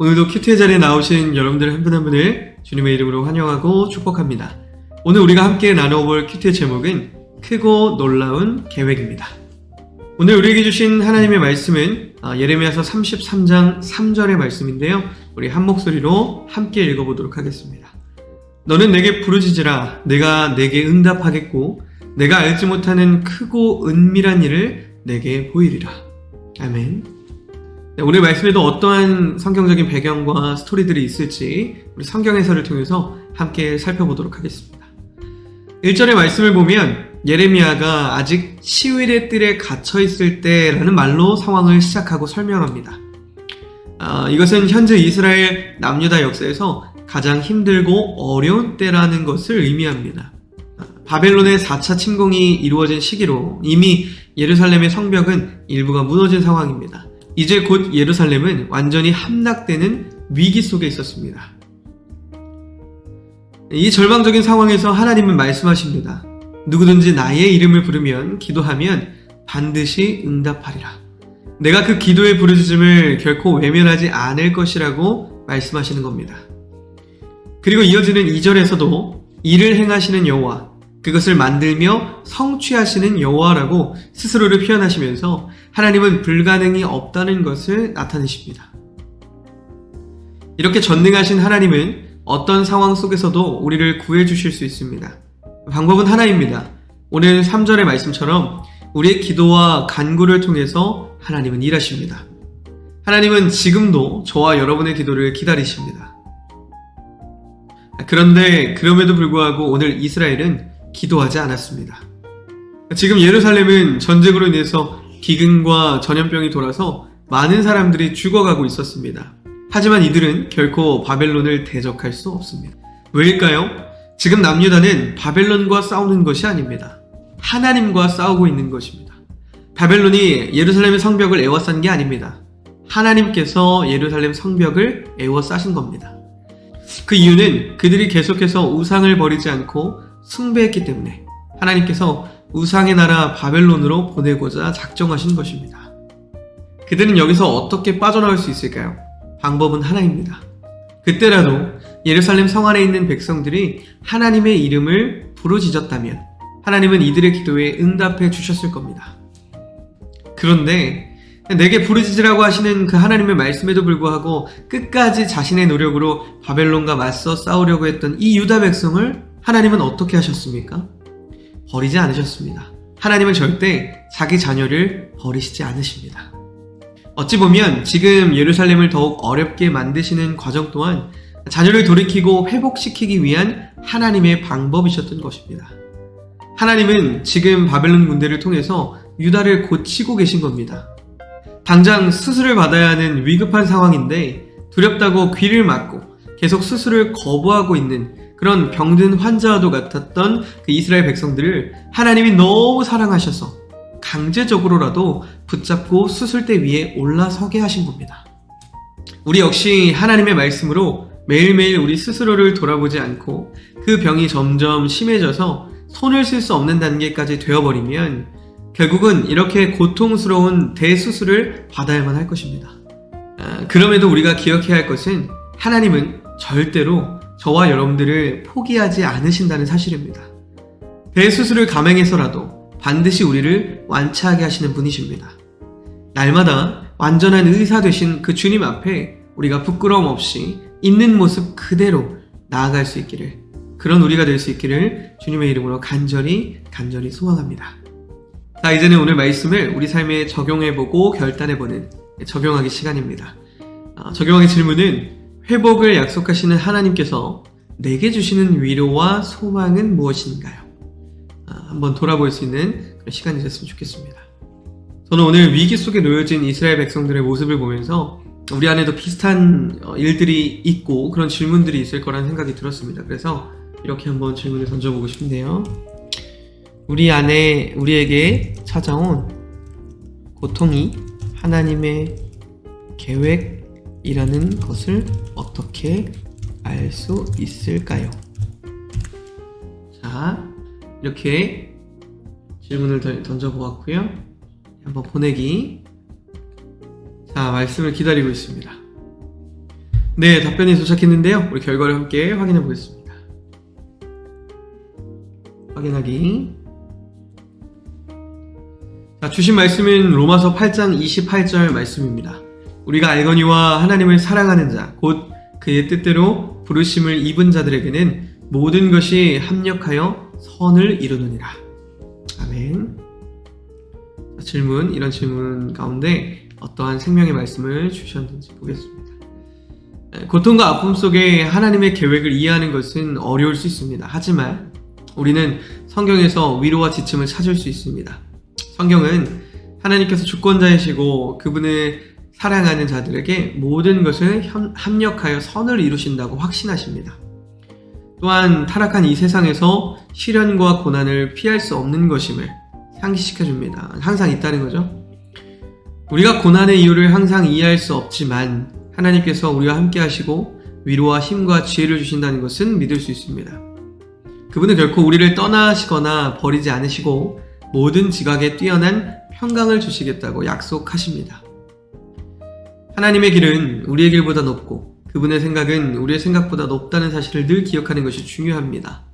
오늘도 큐티의 자리에 나오신 여러분들 한 분 한 분을 주님의 이름으로 환영하고 축복합니다. 오늘 우리가 함께 나눠볼 큐티의 제목은 크고 놀라운 계획입니다. 오늘 우리에게 주신 하나님의 말씀은 예레미야서 33장 3절의 말씀인데요. 우리 한 목소리로 함께 읽어보도록 하겠습니다. 너는 내게 부르짖으라. 내가 내게 응답하겠고 내가 알지 못하는 크고 은밀한 일을 내게 보이리라. 아멘. 오늘 말씀에도 어떠한 성경적인 배경과 스토리들이 있을지 우리 성경 해설을 통해서 함께 살펴보도록 하겠습니다. 1절의 말씀을 보면 예레미야가 아직 시위의 뜰에 갇혀있을 때라는 말로 상황을 시작하고 설명합니다. 이것은 현재 이스라엘 남유다 역사에서 가장 힘들고 어려운 때라는 것을 의미합니다. 바벨론의 4차 침공이 이루어진 시기로 이미 예루살렘의 성벽은 일부가 무너진 상황입니다. 이제 곧 예루살렘은 완전히 함락되는 위기 속에 있었습니다. 이 절망적인 상황에서 하나님은 말씀하십니다. 누구든지 나의 이름을 부르면 기도하면 반드시 응답하리라. 내가 그 기도의 부르짖음을 결코 외면하지 않을 것이라고 말씀하시는 겁니다. 그리고 이어지는 2절에서도 이를 행하시는 여호와, 그것을 만들며 성취하시는 여호와라고 스스로를 표현하시면서 하나님은 불가능이 없다는 것을 나타내십니다. 이렇게 전능하신 하나님은 어떤 상황 속에서도 우리를 구해주실 수 있습니다. 방법은 하나입니다. 오늘 3절의 말씀처럼 우리의 기도와 간구를 통해서 하나님은 일하십니다. 하나님은 지금도 저와 여러분의 기도를 기다리십니다. 그런데 그럼에도 불구하고 오늘 이스라엘은 기도하지 않았습니다. 지금 예루살렘은 전쟁으로 인해서 기근과 전염병이 돌아서 많은 사람들이 죽어가고 있었습니다. 하지만 이들은 결코 바벨론을 대적할 수 없습니다. 왜일까요? 지금 남유다는 바벨론과 싸우는 것이 아닙니다. 하나님과 싸우고 있는 것입니다. 바벨론이 예루살렘의 성벽을 에워싼 게 아닙니다. 하나님께서 예루살렘 성벽을 에워싸신 겁니다. 그 이유는 그들이 계속해서 우상을 버리지 않고 숭배했기 때문에 하나님께서 우상의 나라 바벨론으로 보내고자 작정하신 것입니다. 그들은 여기서 어떻게 빠져나올 수 있을까요? 방법은 하나입니다. 그때라도 예루살렘 성 안에 있는 백성들이 하나님의 이름을 부르짖었다면 하나님은 이들의 기도에 응답해 주셨을 겁니다. 그런데 내게 부르짖으라고 하시는 그 하나님의 말씀에도 불구하고 끝까지 자신의 노력으로 바벨론과 맞서 싸우려고 했던 이 유다 백성을 하나님은 어떻게 하셨습니까? 버리지 않으셨습니다. 하나님은 절대 자기 자녀를 버리시지 않으십니다. 어찌 보면 지금 예루살렘을 더욱 어렵게 만드시는 과정 또한 자녀를 돌이키고 회복시키기 위한 하나님의 방법이셨던 것입니다. 하나님은 지금 바벨론 군대를 통해서 유다를 고치고 계신 겁니다. 당장 수술을 받아야 하는 위급한 상황인데 두렵다고 귀를 막고 계속 수술을 거부하고 있는 그런 병든 환자와도 같았던 그 이스라엘 백성들을 하나님이 너무 사랑하셔서 강제적으로라도 붙잡고 수술대 위에 올라서게 하신 겁니다. 우리 역시 하나님의 말씀으로 매일매일 우리 스스로를 돌아보지 않고 그 병이 점점 심해져서 손을 쓸 수 없는 단계까지 되어버리면 결국은 이렇게 고통스러운 대수술을 받아야만 할 것입니다. 그럼에도 우리가 기억해야 할 것은 하나님은 절대로 저와 여러분들을 포기하지 않으신다는 사실입니다. 대수술을 감행해서라도 반드시 우리를 완치하게 하시는 분이십니다. 날마다 완전한 의사 되신 그 주님 앞에 우리가 부끄러움 없이 있는 모습 그대로 나아갈 수 있기를, 그런 우리가 될 수 있기를 주님의 이름으로 간절히 소망합니다. 자, 이제는 오늘 말씀을 우리 삶에 적용해보고 결단해보는 적용하기 시간입니다. 적용하기 질문은 회복을 약속하시는 하나님께서 내게 주시는 위로와 소망은 무엇인가요? 한번 돌아볼 수 있는 그런 시간이 됐으면 좋겠습니다. 저는 오늘 위기 속에 놓여진 이스라엘 백성들의 모습을 보면서 우리 안에도 비슷한 일들이 있고 그런 질문들이 있을 거라는 생각이 들었습니다. 그래서 이렇게 한번 질문을 던져보고 싶은데요. 우리 안에 우리에게 찾아온 고통이 하나님의 계획이라는 것을 어떻게 알 수 있을까요? 자, 이렇게 질문을 던져보았고요. 한번 보내기. 자, 말씀을 기다리고 있습니다. 네, 답변이 도착했는데요. 우리 결과를 함께 확인해 보겠습니다. 확인하기. 자, 주신 말씀은 로마서 8장 28절 말씀입니다. 우리가 알거니와 하나님을 사랑하는 자, 곧 그의 뜻대로 부르심을 입은 자들에게는 모든 것이 합력하여 선을 이루느니라. 아멘. 자, 이런 질문 가운데 어떠한 생명의 말씀을 주셨는지 보겠습니다. 고통과 아픔 속에 하나님의 계획을 이해하는 것은 어려울 수 있습니다. 하지만 우리는 성경에서 위로와 지침을 찾을 수 있습니다. 성경은 하나님께서 주권자이시고 그분을 사랑하는 자들에게 모든 것을 합력하여 선을 이루신다고 확신하십니다. 또한 타락한 이 세상에서 시련과 고난을 피할 수 없는 것임을 상기시켜줍니다. 항상 있다는 거죠. 우리가 고난의 이유를 항상 이해할 수 없지만 하나님께서 우리와 함께 하시고 위로와 힘과 지혜를 주신다는 것은 믿을 수 있습니다. 그분은 결코 우리를 떠나시거나 버리지 않으시고 모든 지각에 뛰어난 평강을 주시겠다고 약속하십니다. 하나님의 길은 우리의 길보다 높고 그분의 생각은 우리의 생각보다 높다는 사실을 늘 기억하는 것이 중요합니다.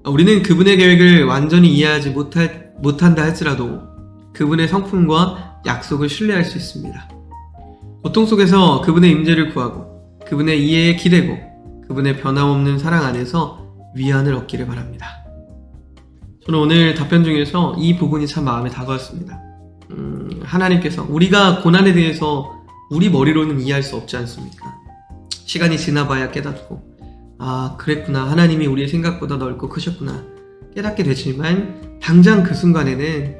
우리는 그분의 계획을 완전히 이해하지 못한다 할지라도 그분의 성품과 약속을 신뢰할 수 있습니다. 고통 속에서 그분의 임재를 구하고 그분의 이해에 기대고 그분의 변함없는 사랑 안에서 위안을 얻기를 바랍니다. 저는 오늘 답변 중에서 이 부분이 참 마음에 다가왔습니다. 하나님께서 우리가 고난에 대해서 우리 머리로는 이해할 수 없지 않습니까? 시간이 지나봐야 깨닫고 아 그랬구나, 하나님이 우리의 생각보다 넓고 크셨구나 깨닫게 되지만 당장 그 순간에는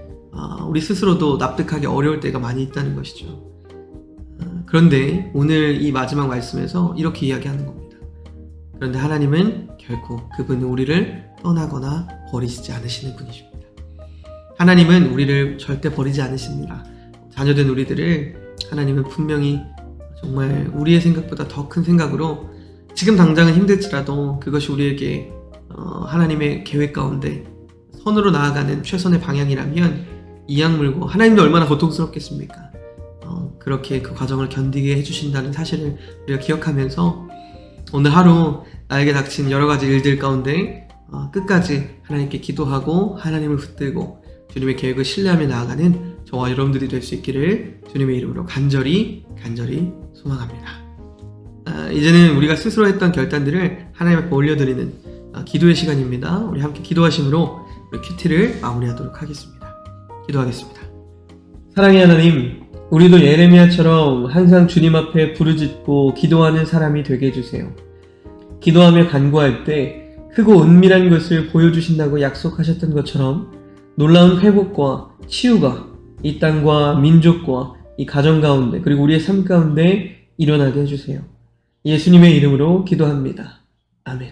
우리 스스로도 납득하기 어려울 때가 많이 있다는 것이죠. 그런데 오늘 이 마지막 말씀에서 이렇게 이야기하는 겁니다. 그런데 하나님은 결코 그분은 우리를 떠나거나 버리시지 않으시는 분이십니다. 하나님은 우리를 절대 버리지 않으십니다. 자녀된 우리들을 하나님은 분명히 정말 우리의 생각보다 더 큰 생각으로 지금 당장은 힘들지라도 그것이 우리에게 하나님의 계획 가운데 선으로 나아가는 최선의 방향이라면 이악 물고, 하나님도 얼마나 고통스럽겠습니까? 그렇게 그 과정을 견디게 해주신다는 사실을 우리가 기억하면서 오늘 하루 나에게 닥친 여러 가지 일들 가운데 끝까지 하나님께 기도하고 하나님을 붙들고 주님의 계획을 신뢰하며 나아가는 저와 여러분들이 될 수 있기를 주님의 이름으로 간절히 소망합니다. 이제는 우리가 스스로 했던 결단들을 하나님 앞에 올려드리는 기도의 시간입니다. 우리 함께 기도하심으로 우리 큐티를 마무리하도록 하겠습니다. 기도하겠습니다. 사랑의 하나님, 우리도 예레미야처럼 항상 주님 앞에 부르짖고 기도하는 사람이 되게 해주세요. 기도하며 간구할 때 크고 은밀한 것을 보여주신다고 약속하셨던 것처럼 놀라운 회복과 치유가 이 땅과 민족과 이 가정 가운데 그리고 우리의 삶 가운데 일어나게 해주세요. 예수님의 이름으로 기도합니다. 아멘.